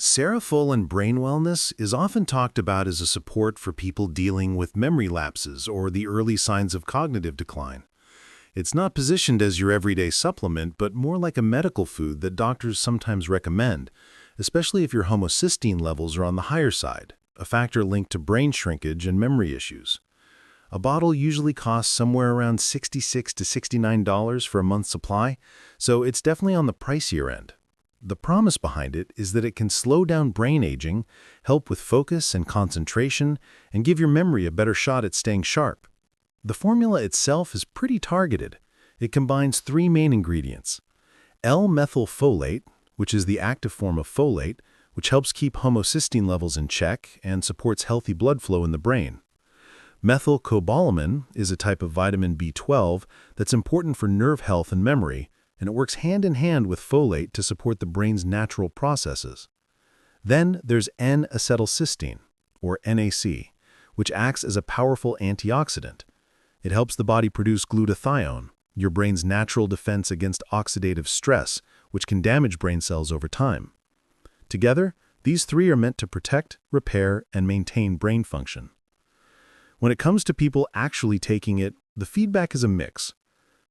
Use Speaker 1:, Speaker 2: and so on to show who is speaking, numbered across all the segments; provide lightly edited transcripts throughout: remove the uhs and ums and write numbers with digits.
Speaker 1: Cerefolin Brain Wellness is often talked about as a support for people dealing with memory lapses or the early signs of cognitive decline. It's not positioned as your everyday supplement, but more like a medical food that doctors sometimes recommend, especially if your homocysteine levels are on the higher side, a factor linked to brain shrinkage and memory issues. A bottle usually costs somewhere around $66 to $69 for a month's supply, so it's definitely on the pricier end. The promise behind it is that it can slow down brain aging, help with focus and concentration, and give your memory a better shot at staying sharp. The formula itself is pretty targeted. It combines three main ingredients: L-methylfolate, which is the active form of folate, which helps keep homocysteine levels in check and supports healthy blood flow in the brain. Methylcobalamin is a type of vitamin B12 that's important for nerve health and memory, and it works hand in hand with folate to support the brain's natural processes. Then there's N-acetylcysteine, or NAC, which acts as a powerful antioxidant. It helps the body produce glutathione, your brain's natural defense against oxidative stress, which can damage brain cells over time. Together, these three are meant to protect, repair, and maintain brain function. When it comes to people actually taking it, the feedback is a mix.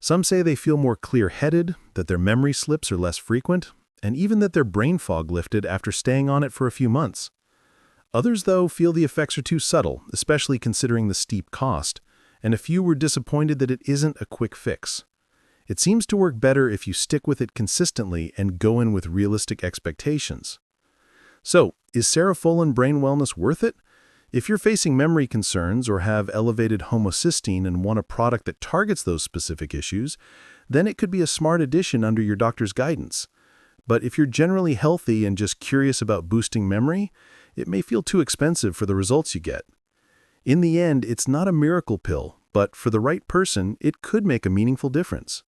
Speaker 1: Some say they feel more clear-headed, that their memory slips are less frequent, and even that their brain fog lifted after staying on it for a few months. Others, though, feel the effects are too subtle, especially considering the steep cost, and a few were disappointed that it isn't a quick fix. It seems to work better if you stick with it consistently and go in with realistic expectations. So, is Cerefolin Brain Wellness worth it? If you're facing memory concerns or have elevated homocysteine and want a product that targets those specific issues, then it could be a smart addition under your doctor's guidance. But if you're generally healthy and just curious about boosting memory, it may feel too expensive for the results you get. In the end, it's not a miracle pill, but for the right person, it could make a meaningful difference.